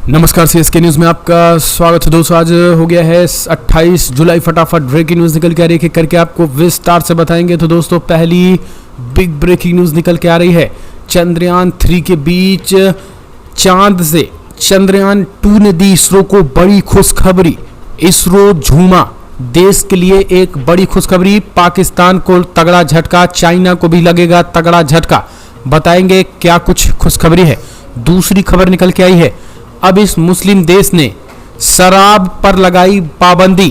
नमस्कार, CSK news में आपका स्वागत है दोस्तों। आज हो गया है 28 जुलाई। फटाफट ब्रेकिंग न्यूज़ निकल के आ रही है, करके आपको विस्तार से बताएंगे। तो दोस्तों, पहली बिग ब्रेकिंग न्यूज़ निकल के आ रही है। चंद्रयान 3 के बीच चांद से चंद्रयान 2 ने दी इसरो को बड़ी खुशखबरी। इसरो झूमा, देश के लिए एक बड़ी खुशखबरी। पाकिस्तान को तगड़ा झटका, चाइना को भी लगेगा तगड़ा झटका। बताएंगे क्या कुछ खुशखबरी है। दूसरी खबर निकल के आई है, अब इस मुस्लिम देश ने शराब पर लगाई पाबंदी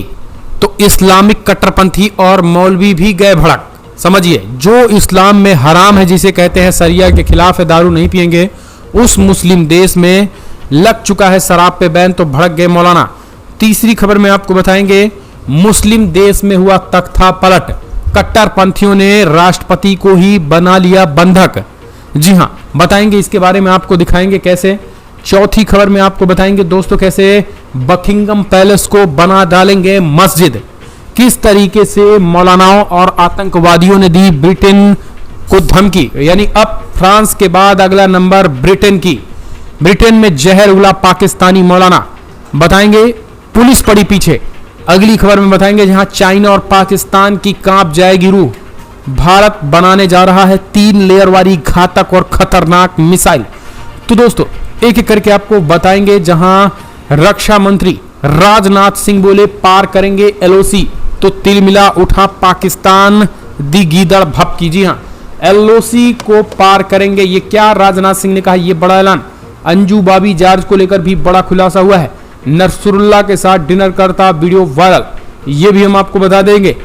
तो इस्लामिक कट्टरपंथी और मौलवी भी गए भड़क। समझिए, जो इस्लाम में हराम है, जिसे कहते हैं शरिया के खिलाफ है, दारू नहीं पिएंगे, उस मुस्लिम देश में लग चुका है शराब पे बैन, तो भड़क गए मौलाना। तीसरी खबर में आपको बताएंगे, मुस्लिम देश में हुआ तख्ता पलट। कट्टरपंथियों ने राष्ट्रपति को ही बना लिया बंधक। जी हां, बताएंगे इसके बारे में, आपको दिखाएंगे कैसे। चौथी खबर में आपको बताएंगे दोस्तों, कैसे बकिंगम पैलेस को बना डालेंगे मस्जिद। किस तरीके से मौलानाओं और आतंकवादियों ने दी ब्रिटेन को धमकी, यानी अब फ्रांस के बाद अगला नंबर ब्रिटेन की। ब्रिटेन में जहर उगला पाकिस्तानी मौलाना। बताएंगे पुलिस पड़ी पीछे। अगली खबर में बताएंगे, जहां चाइना और पाकिस्तान की कांप जाएगी रूह। भारत बनाने जा रहा है 3 लेयर वाली घातक और खतरनाक मिसाइल। तो दोस्तों, एक एक करके आपको बताएंगे। जहां रक्षा मंत्री राजनाथ सिंह बोले पार करेंगे एलओसी, तो तिलमिला उठा पाकिस्तान, दी गीदड़ भपकी। जी हां, एलओसी को पार करेंगे, ये क्या राजनाथ सिंह ने कहा, ये बड़ा ऐलान। अंजू बाबी जॉर्ज को लेकर भी बड़ा खुलासा हुआ है। नसरुल्लाह के साथ डिनर करता वीडियो वायरल, ये भी हम आपको बता देंगे।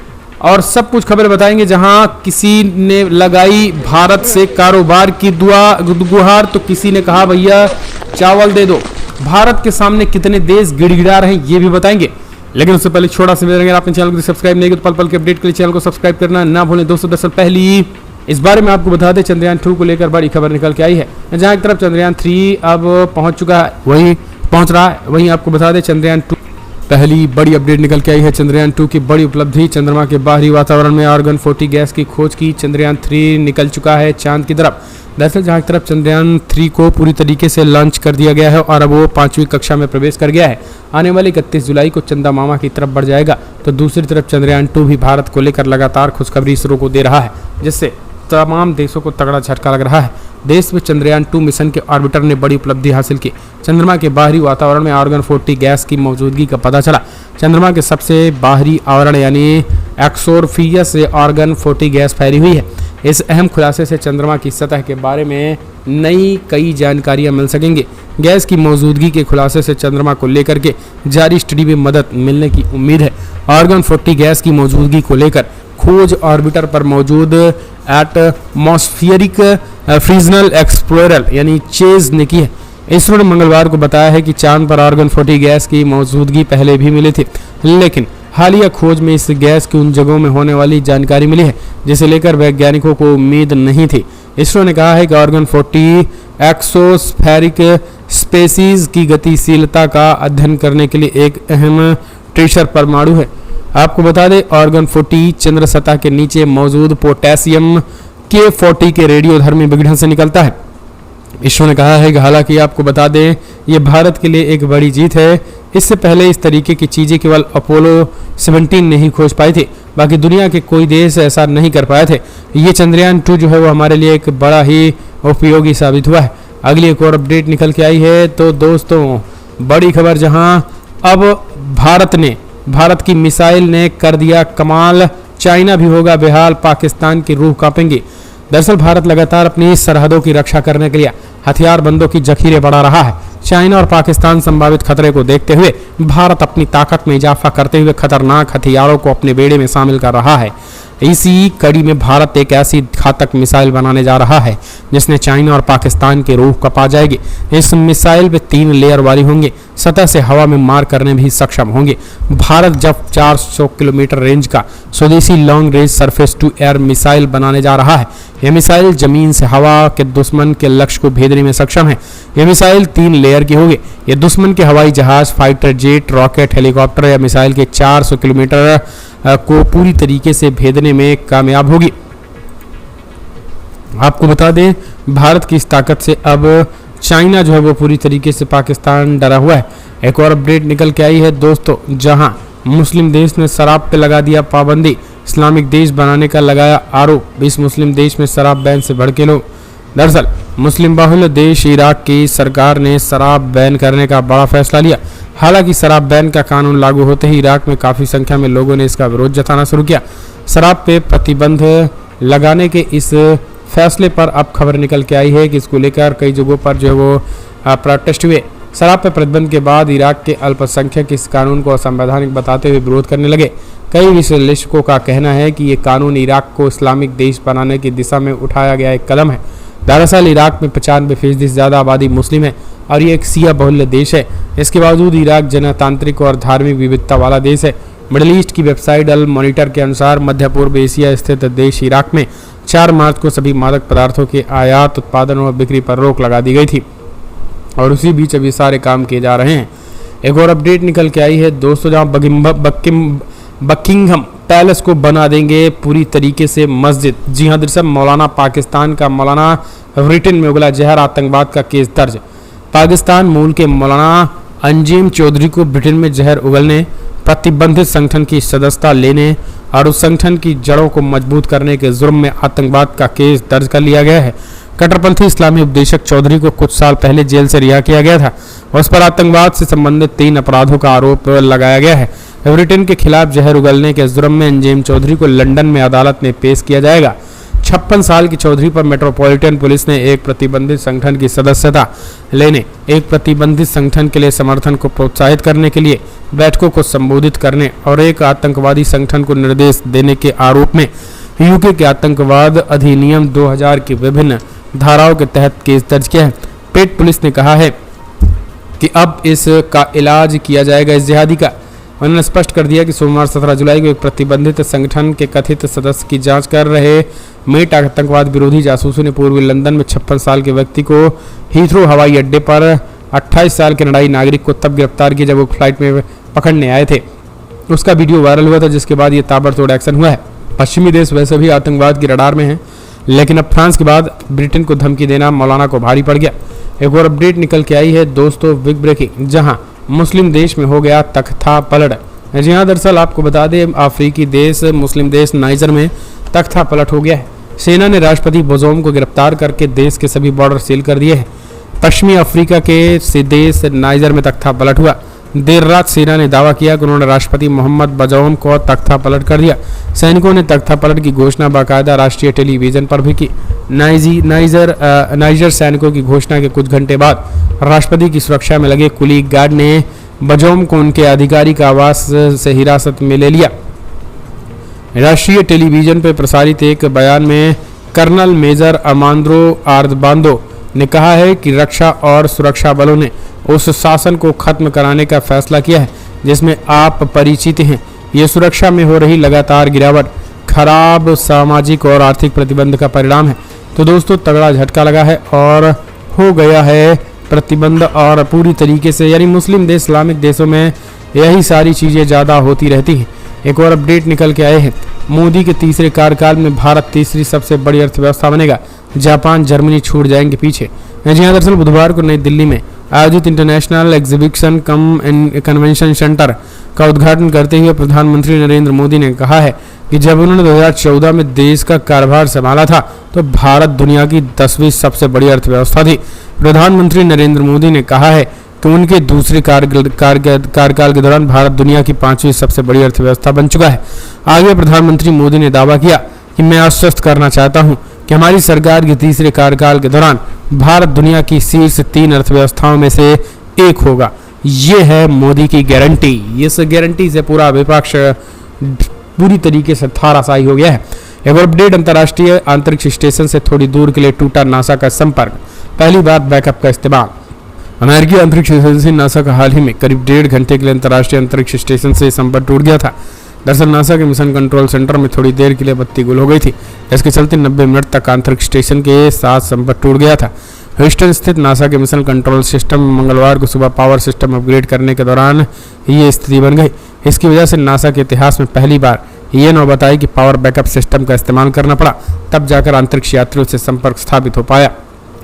और सब कुछ खबर बताएंगे। जहां किसी ने लगाई भारत से कारोबार की गुहार, तो किसी ने कहा भैया चावल दे दो। भारत के सामने कितने देश गिड़गिड़ा रहे हैं, ये भी बताएंगे। लेकिन उससे पहले छोटा सा अगर आपने चैनल को सब्सक्राइब नहीं किया तो पल पल के अपडेट के लिए चैनल को सब्सक्राइब करना ना भूलें दोस्तों। दरअसल पहली इस बारे में आपको बता दें, चंद्रयान 2 को लेकर बड़ी खबर निकल के आई है। जहां एक तरफ चंद्रयान 3 अब पहुंच चुका है, वही पहुंच रहा है, वहीं आपको बता दें चंद्रयान 2 पहली बड़ी अपडेट निकल के आई है। चंद्रयान 2 की बड़ी उपलब्धि, चंद्रमा के बाहरी वातावरण में आर्गन 40 गैस की खोज की। चंद्रयान 3 निकल चुका है चांद की तरफ। दरअसल जहां एक तरफ चंद्रयान 3 को पूरी तरीके से लॉन्च कर दिया गया है और अब वो 5वीं कक्षा में प्रवेश कर गया है। आने वाली 31 जुलाई को चंदा मामा की तरफ बढ़ जाएगा। तो दूसरी तरफ चंद्रयान 2 भी भारत को लेकर लगातार खुशखबरी इसरो को दे रहा है, जिससे तमाम देशों को तगड़ा झटका लग रहा है। देश में चंद्रयान 2 मिशन के ऑर्बिटर ने बड़ी उपलब्धि हासिल की। चंद्रमा के बाहरी वातावरण में आर्गन 40 गैस की मौजूदगी का पता चला। चंद्रमा के सबसे बाहरी आवरण यानी एक्सोरफियस से आर्गन 40 गैस फैली हुई है। इस अहम खुलासे से चंद्रमा की सतह के बारे में नई कई जानकारियां मिल सकेंगी। गैस की मौजूदगी के खुलासे से चंद्रमा को लेकर के जारी स्टडी में मदद मिलने की उम्मीद है। आर्गन 40 गैस की मौजूदगी को लेकर खोज ऑर्बिटर पर मौजूद एटमॉस्फेरिक फ्रीजनल एक्सप्लोरर यानी चेज ने की है। इसरो ने मंगलवार को बताया है कि चांद पर आर्गन 40 गैस की मौजूदगी पहले भी मिली थी, लेकिन हालिया खोज में इस गैस की उन जगहों में होने वाली जानकारी मिली है जिसे लेकर वैज्ञानिकों को उम्मीद नहीं थी। इसरो ने कहा है कि आर्गन 40 एक्सोस्फेरिक स्पेसीज की गतिशीलता का अध्ययन करने के लिए एक अहम ट्रेजर परमाणु है। आपको बता दें, आर्गन 40 चंद्र सतह के नीचे मौजूद पोटेशियम K40 के रेडियोधर्मी विघटन से निकलता है। इसरो ने कहा है कि हालांकि आपको बता दें, ये भारत के लिए एक बड़ी जीत है। इससे पहले इस तरीके की चीज़ें केवल अपोलो 17 ने ही खोज पाई थी, बाकी दुनिया के कोई देश ऐसा नहीं कर पाए थे। ये चंद्रयान 2 जो है वो हमारे लिए एक बड़ा ही उपयोगी साबित हुआ है। अगली एक और अपडेट निकल के आई है। तो दोस्तों, बड़ी खबर, जहां अब भारत की मिसाइल ने कर दिया कमाल। चाइना भी होगा बेहाल, पाकिस्तान की रूह कांपेंगी। दरअसल भारत लगातार अपनी सरहदों की रक्षा करने के लिए हथियारबंदों की जखीरें बढ़ा रहा है। चाइना और पाकिस्तान संभावित खतरे को देखते हुए भारत अपनी ताकत में इजाफा करते हुए खतरनाक हथियारों को अपने बेड़े में शामिल कर रहा है। इसी कड़ी में भारत एक ऐसी घातक मिसाइल बनाने जा रहा है जिसने चाइना और पाकिस्तान की रूह कपा जाएगी। इस मिसाइल में 3 लेयर वाली होंगे, सतह से हवा में मार करने भी सक्षम होंगे। भारत जब 400 किलोमीटर रेंज का स्वदेशी long range surface to air missile बनाने जा रहा है। यह मिसाइल जमीन से हवा के दुश्मन के लक्ष्य को भेदने में सक्षम है। यह मिसाइल 3 लेयर की होगी। यह दुश्मन के हवाई जहाज, फाइटर जेट, रॉकेट, हेलीकॉप्टर या मिसाइल के 400 किलोमीटर को पूरी तरीके से भेदने में कामयाब होगी। आपको बता दें, भारत की इस ताकत से अब चाइना जो है वो पूरी तरीके से पाकिस्तान डरा हुआ है। एक और अपडेट निकल के आई है दोस्तों, जहां मुस्लिम देश ने शराब पे लगा दिया पाबंदी, इस्लामिक देश बनाने का लगाया आरोप। इस मुस्लिम देश में शराब बैन से भड़के लोग। दरअसल मुस्लिम बाहुल्य देश इराक की सरकार ने शराब बैन करने का बड़ा फैसला लिया। हालांकि शराब बैन का कानून लागू होते ही इराक में काफ़ी संख्या में लोगों ने इसका विरोध जताना शुरू किया। शराब पे प्रतिबंध लगाने के इस फैसले पर अब खबर निकल के आई है कि इसको लेकर कई जगहों पर जो है वो प्रोटेस्ट हुए। शराब पर प्रतिबंध के बाद इराक के अल्पसंख्यक इस कानून को असंवैधानिक बताते हुए विरोध करने लगे। कई विश्लेषकों का कहना है कि ये कानून इराक को इस्लामिक देश बनाने की दिशा में उठाया गया एक कदम है। दरअसल इराक में 95% से ज़्यादा आबादी मुस्लिम है और ये एक शिया बहुल्य देश है। इसके बावजूद इराक जनतांत्रिक और धार्मिक विविधता वाला देश है। मिडिल ईस्ट की वेबसाइट अल मॉनिटर के अनुसार मध्य पूर्व एशिया स्थित देश इराक में 4 मार्च को सभी मादक पदार्थों के आयात, उत्पादन और बिक्री पर रोक लगा दी गई थी और उसी बीच अभी सारे काम किए जा रहे हैं। एक और अपडेट निकल के आई है दोस्तों, जहां बकिंघम पैलेस को बना देंगे पूरी तरीके से मस्जिद। जी हाँ, दरअसल मौलाना पाकिस्तान का मौलाना ब्रिटेन में उगला जहर, आतंकवाद का केस दर्ज। पाकिस्तान मूल के मौलाना अंजीम चौधरी को ब्रिटेन में जहर उगलने, प्रतिबंधित संगठन की सदस्यता लेने और उस संगठन की जड़ों को मजबूत करने के जुर्म में आतंकवाद का केस दर्ज कर लिया गया है। कट्टरपंथी इस्लामी उपदेशक चौधरी को कुछ साल पहले जेल से रिहा किया गया था। उस पर आतंकवाद से संबंधित 3 अपराधों का आरोप लगाया गया है। ब्रिटेन के खिलाफ जहर उगलने के जुर्म में अंजीम चौधरी को लंदन में अदालत में पेश किया जाएगा। 56 साल की चौधरी पर मेट्रोपॉलिटन पुलिस ने एक प्रतिबंधित संगठन की सदस्यता लेने, एक प्रतिबंधित संगठन के लिए समर्थन को प्रोत्साहित करने के लिए बैठकों को संबोधित करने और एक आतंकवादी संगठन को निर्देश देने के आरोप में यूके के आतंकवाद अधिनियम 2000 की विभिन्न धाराओं के तहत केस दर्ज किया है। पेट पुलिस ने कहा है कि अब इसका इलाज किया जाएगा। इस जिहादी का उन्होंने स्पष्ट कर दिया कि सोमवार 17 जुलाई को एक प्रतिबंधित संगठन के कथित सदस्य की जांच कर रहे मेट आतंकवाद विरोधी जासूसों ने पूर्वी लंदन में 56 साल के व्यक्ति को हीथ्रो हवाई अड्डे पर 28 साल के कनाडाई नागरिक को तब गिरफ्तार किया जब वो फ्लाइट में पकड़ने आए थे। उसका वीडियो वायरल हुआ था, जिसके बाद ये ताबड़तोड़ एक्शन हुआ है। पश्चिमी देश वैसे भी आतंकवाद की रडार में हैं, लेकिन अब फ्रांस के बाद ब्रिटेन को धमकी देना मौलाना को भारी पड़ गया। एक और अपडेट निकल के आई है दोस्तों, बिग ब्रेकिंग, जहां मुस्लिम देश में हो गया तख्ता पलट। जी हाँ, दरअसल आपको बता दें, अफ्रीकी देश मुस्लिम देश नाइजर में तख्ता पलट हो गया है। सेना ने राष्ट्रपति बजौम को गिरफ्तार करके देश के सभी बॉर्डर सील कर दिए हैं। पश्चिमी अफ्रीका के देश नाइजर में तख्ता पलट हुआ। देर रात सेना ने दावा किया कि उन्होंने राष्ट्रपति मोहम्मद बजौम को तख्ता पलट कर दिया। सैनिकों ने तख्ता पलट की घोषणा बाकायदा राष्ट्रीय टेलीविजन पर भी की। नाइजर सैनिकों की घोषणा के कुछ घंटे बाद राष्ट्रपति की सुरक्षा में लगे कुलीग गार्ड ने बजौम को उनके आधिकारिक आवास से हिरासत में ले लिया। राष्ट्रीय टेलीविजन पर प्रसारित एक बयान में कर्नल मेजर अमांद्रो आर्दबांदो ने कहा है कि रक्षा और सुरक्षा बलों ने उस शासन को खत्म कराने का फैसला किया है जिसमें आप परिचित हैं। ये सुरक्षा में हो रही लगातार गिरावट खराब सामाजिक और आर्थिक प्रतिबंध का परिणाम है। तो दोस्तों, तगड़ा झटका लगा है और हो गया है प्रतिबंध, और पूरी तरीके से यानी मुस्लिम देश इस्लामिक देशों में यही सारी चीज़ें ज़्यादा होती रहती हैं। एक और अपडेट निकल के आए हैं, मोदी के तीसरे कार्यकाल में भारत तीसरी सबसे बड़ी अर्थव्यवस्था बनेगा, जापान जर्मनी छूट जाएंगे पीछे। जी हाँ, दरअसल बुधवार को नई दिल्ली में आयोजित इंटरनेशनल एग्जीबिशन कम कन्वेंशन सेंटर का उद्घाटन करते हुए प्रधानमंत्री नरेंद्र मोदी ने कहा है कि जब उन्होंने 2014 में देश का कार्यभार संभाला था तो भारत दुनिया की 10वीं सबसे बड़ी अर्थव्यवस्था थी। प्रधानमंत्री नरेंद्र मोदी ने कहा है कि उनके दूसरे कार्यकाल के दौरान भारत दुनिया की 5वीं सबसे बड़ी अर्थव्यवस्था बन चुका है। आगे प्रधानमंत्री मोदी ने दावा किया कि मैं आश्वस्त करना चाहता हूं कि हमारी सरकार के तीसरे कार्यकाल के दौरान भारत दुनिया की शीर्ष 3 अर्थव्यवस्थाओं में से एक होगा। ये है मोदी की गारंटी। इस गारंटी से पूरा विपक्ष पूरी तरीके से थाराशाही हो गया है। एक और अपडेट, अंतर्राष्ट्रीय अंतरिक्ष स्टेशन से थोड़ी दूर के लिए टूटा नासा का संपर्क, पहली बार बैकअप का इस्तेमाल। अमेरिकी अंतरिक्ष एजेंसी नासा का हाल ही में करीब 1.5 घंटे के लिए अंतर्राष्ट्रीय अंतरिक्ष स्टेशन से संपर्क टूट गया था। दरअसल नासा के मिशन कंट्रोल सेंटर में थोड़ी देर के लिए बत्ती गुल हो गई थी। इसके चलते 90 मिनट तक अंतरिक्ष स्टेशन के साथ संपर्क टूट गया था। ह्यूस्टन स्थित नासा के मिशन कंट्रोल सिस्टम में मंगलवार को सुबह पावर सिस्टम अपग्रेड करने के दौरान ये स्थिति बन गई। इसकी वजह से नासा के इतिहास में पहली बार ये नौबत आई कि पावर बैकअप सिस्टम का इस्तेमाल करना पड़ा, तब जाकर अंतरिक्ष यात्रियों से संपर्क स्थापित हो पाया।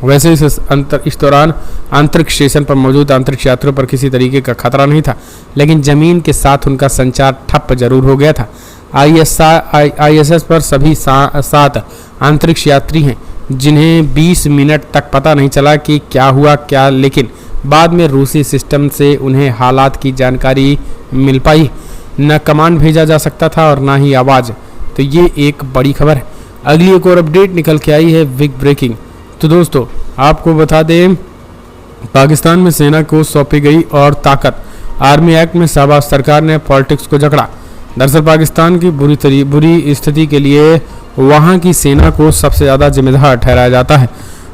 वैसे इस दौरान अंतरिक्ष स्टेशन पर मौजूद अंतरिक्ष यात्रियों पर किसी तरीके का खतरा नहीं था, लेकिन जमीन के साथ उनका संचार ठप जरूर हो गया था। ISS पर सभी 7 अंतरिक्ष यात्री हैं जिन्हें 20 मिनट तक पता नहीं चला कि क्या हुआ क्या, लेकिन बाद में रूसी सिस्टम से उन्हें हालात की जानकारी मिल पाई। न कमांड भेजा जा सकता था और ना ही आवाज़। तो ये एक बड़ी खबर है। अगली एक और अपडेट निकल के आई है, बिग ब्रेकिंग। तो दोस्तों आपको बता दें, पाकिस्तान में सेना को सौंपी गई और ताकत। आर्मी एक्ट में शहबाज सरकार ने पॉलिटिक्स को जकड़ा। दरअसल पाकिस्तान की बुरी स्थिति के लिए वहां की सेना को सबसे ज़्यादा जिम्मेदार ठहराया जाता है,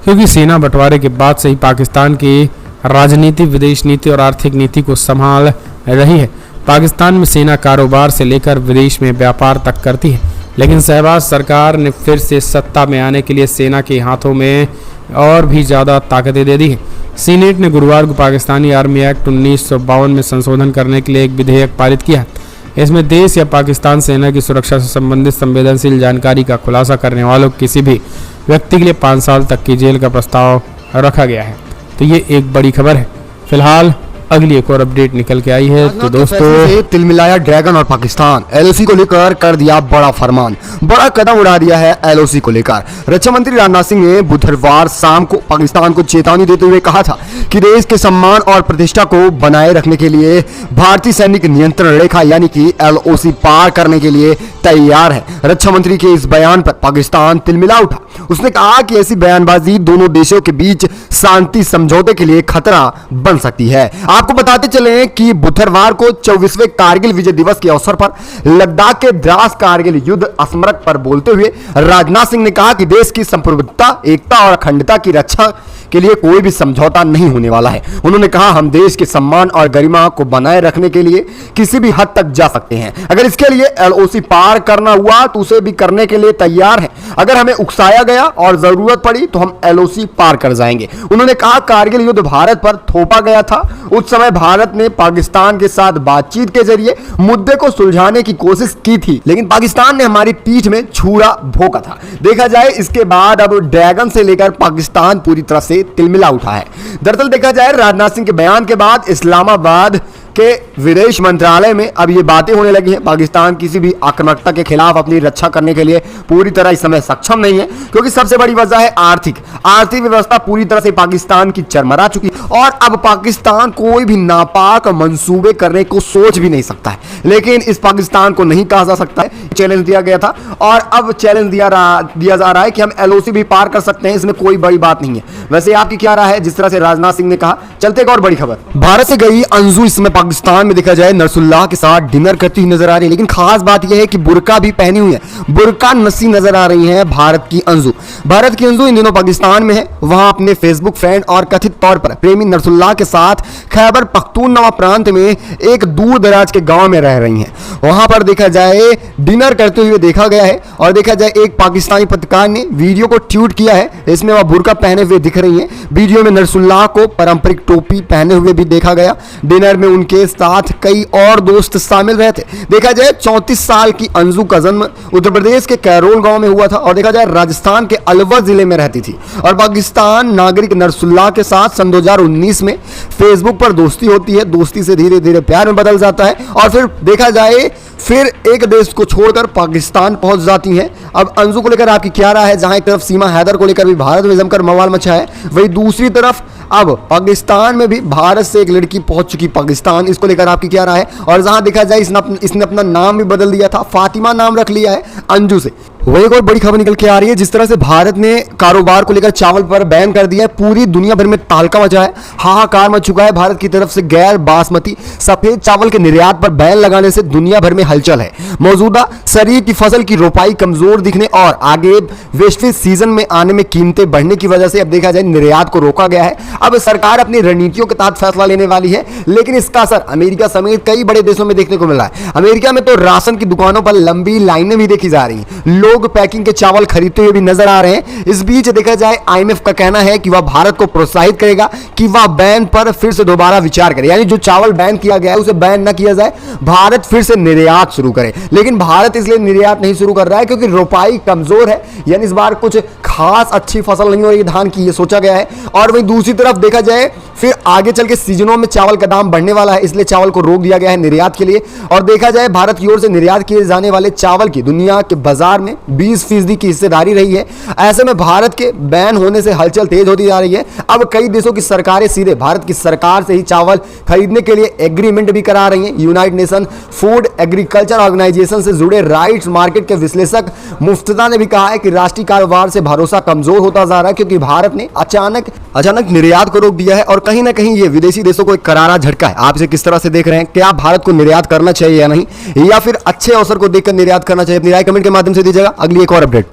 क्योंकि सेना बंटवारे के बाद से ही पाकिस्तान की राजनीति, विदेश नीति और आर्थिक नीति को संभाल रही है। पाकिस्तान में सेना कारोबार से लेकर विदेश में व्यापार तक करती है, लेकिन शहबाज सरकार ने फिर से सत्ता में आने के लिए सेना के हाथों में और भी ज़्यादा ताकतें दे दी हैं। सीनेट ने गुरुवार को पाकिस्तानी आर्मी एक्ट 1952 में संशोधन करने के लिए एक विधेयक पारित किया। इसमें देश या पाकिस्तान सेना की सुरक्षा से संबंधित संवेदनशील जानकारी का खुलासा करने वालों किसी भी व्यक्ति के लिए 5 साल तक की जेल का प्रस्ताव रखा गया है। तो ये एक बड़ी खबर है। फिलहाल अगली एक और अपडेट निकल के आई है। तो दोस्तों तिलमिलाया ड्रैगन और पाकिस्तान, LOC को लेकर कर दिया बड़ा फरमान, बड़ा कदम उड़ा दिया है LOC को लेकर। रक्षा मंत्री राजनाथ सिंह ने बुधवार शाम को पाकिस्तान को चेतावनी देते हुए कहा था कि देश के सम्मान और प्रतिष्ठा को बनाए रखने के लिए भारतीय सैनिक नियंत्रण रेखा यानी कि LOC पार करने के लिए तैयार है। रक्षा मंत्री के इस बयान पर पाकिस्तान तिलमिला उठा। उसने कहा कि ऐसी बयानबाजी दोनों देशों के बीच शांति समझौते के लिए खतरा बन सकती है। आपको बताते चलें कि बुधवार को 24वें कारगिल विजय दिवस के अवसर पर लद्दाख के द्रास कारगिल युद्ध स्मारक पर बोलते हुए राजनाथ सिंह ने कहा कि देश की संप्रभुता, एकता और अखंडता की रक्षा के लिए कोई भी समझौता नहीं होने वाला है। उन्होंने कहा, हम देश के सम्मान और गरिमा को बनाए रखने के लिए किसी भी हद तक जा सकते हैं। अगर इसके लिए LOC पार करना हुआ तो उसे भी करने के लिए तैयार हैं। अगर हमें उकसाया गया और जरूरत पड़ी तो हम LOC पार कर जाएंगे। उन्होंने कहा, कारगिल युद्ध भारत पर थोपा गया था। उस समय भारत ने पाकिस्तान के साथ बातचीत के जरिए मुद्दे को सुलझाने की कोशिश की थी, लेकिन पाकिस्तान ने हमारी पीठ में छुरा भोंका था। देखा जाए इसके बाद अब ड्रैगन से लेकर पाकिस्तान पूरी तरह से तिलमिला उठा है। दरअसल देखा जाए राजनाथ सिंह के बयान के बाद इस्लामाबाद के विदेश मंत्रालय में अब ये बातें होने लगी हैं। पाकिस्तान किसी भी आक्रामकता के खिलाफ अपनी रक्षा करने के लिए पूरी तरह इस समय सक्षम नहीं है, क्योंकि सबसे बड़ी वजह है आर्थिक व्यवस्था पूरी तरह से पाकिस्तान की चरमरा चुकी है और अब पाकिस्तान कोई भी नापाक मंसूबे करने को सोच भी नहीं सकता है। लेकिन इस पाकिस्तान को नहीं कहा जा सकता है। चैलेंज दिया गया था और अब चैलेंज दिया जा रहा है कि हम LOC भी पार कर सकते हैं। इसमें कोई बड़ी बात नहीं है। वैसे आपकी क्या राय है? जिस तरह से राजनाथ सिंह ने कहा। चलते एक और बड़ी खबर, भारत से गई अंजू इस समय पाकिस्तान में देखा जाए नसरुल्लाह के साथ डिनर करती हुई नजर आ रही है, लेकिन खास बात यह है कि बुर्का भी पहनी हुई है, बुर्का नसी नजर आ रही है भारत की अंजू इन दिनों पाकिस्तान में है। वहां अपने फेसबुक फ्रेंड और कथित तौर पर प्रेमी नसरुल्लाह के साथ खैबर पख्तूनख्वा प्रांत में एक दूर दराज के गांव में रह रही हैं। वहां पर देखा जाए डिनर करते हुए देखा गया है और देखा जाए एक पाकिस्तानी पत्रकार ने वीडियो को ट्वीट किया है। इसमें वह बुर्का पहने हुए दिख रही हैं। वीडियो में नसरुल्लाह को पारंपरिक टोपी पहने हुए भी देखा गया। डिनर में उनके साथ कई और दोस्त शामिल रहे थे। देखा जाए 34 साल की अंजू का जन्म उत्तर प्रदेश के कैरोल गांव में हुआ था और देखा जाए राजस्थान के अलवर जिले में रहती थी और पाकिस्तान नागरिक नसरुल्लाह के साथ सन 2019 में फेसबुक पर दोस्ती होती है। दोस्ती से धीरे धीरे प्यार में बदल जाता है और फिर देखा जाए फिर एक देश को छोड़कर पाकिस्तान पहुंच जाती हैं। अब अंजू को लेकर आपकी क्या राय है? जहां एक तरफ सीमा हैदर को लेकर भी भारत में जमकर बवाल मचा है, वही दूसरी तरफ अब पाकिस्तान में भी भारत से एक लड़की पहुंच चुकी पाकिस्तान, इसको लेकर आपकी क्या राय है? और जहां देखा जाए इसने अपना नाम भी बदल दिया था, फातिमा नाम रख लिया है अंजू से। वही एक और बड़ी खबर निकल के आ रही है, जिस तरह से भारत ने कारोबार को लेकर चावल पर बैन कर दिया है, पूरी दुनिया भर में तालका मचा है, हाहाकार मच चुका है। भारत की तरफ से गैर बासमती सफेद चावल के निर्यात पर बैन लगाने से दुनिया भर में हलचल है। मौजूदा खरीफ की फसल की रोपाई कमजोर दिखने और आगे वैश्विक सीजन में आने में कीमतें बढ़ने की वजह से अब देखा जाए निर्यात को रोका गया है। अब सरकार अपनी रणनीतियों के तहत फैसला लेने वाली है, लेकिन इसका असर अमेरिका समेत कई बड़े देशों में देखने को मिल रहा है। अमेरिका में तो राशन की दुकानों पर लंबी लाइनें भी देखी जा रही हैं। लोग पैकिंग के चावल खरीदते हुए भी नजर आ रहे हैं। इस बीच देखा जाए IMF का कहना है कि वह भारत को प्रोत्साहित करेगा कि वह बैन पर फिर से दोबारा विचार करे, यानी जो चावल बैन किया गया है उसे बैन न किया जाए, भारत फिर से निर्यात शुरू करे। लेकिन भारत इसलिए निर्यात नहीं शुरू कर रहा है क्योंकि रोपाई कमजोर है, यानी इस बार कुछ खास अच्छी फसल नहीं हो रही धान की, ये सोचा गया है। और वहीं दूसरी तरफ देखा जाए फिर आगे चल के सीजनों में चावल का दाम बढ़ने वाला है, इसलिए चावल को रोक दिया गया है निर्यात के लिए। और देखा जाए भारत की ओर से निर्यात किए जाने वाले चावल की दुनिया के बाजार में 20% की हिस्सेदारी रही है। ऐसे में भारत के बैन होने से हलचल तेज होती जा रही है। अब कई देशों की सरकारें सीधे भारत की सरकार से ही चावल खरीदने के लिए एग्रीमेंट भी करा रही हैं। United Nation Food Agriculture Organisation से जुड़े राइट्स मार्केट के विश्लेषक मुफ्तदा ने भी कहा है कि राष्ट्रीय कारोबार से भरोसा कमजोर होता जा रहा है क्योंकि भारत ने अचानक निर्यात को रोक दिया है और कहीं ना कहीं ये विदेशी देशों को एक करारा झटका है। आप इसे किस तरह से देख रहे हैं? क्या भारत को निर्यात करना चाहिए या नहीं, या फिर अच्छे अवसर को देखकर निर्यात करना चाहिए? अपनी राय कमेंट के माध्यम से दीजिएगा। अगली एक और अपडेट।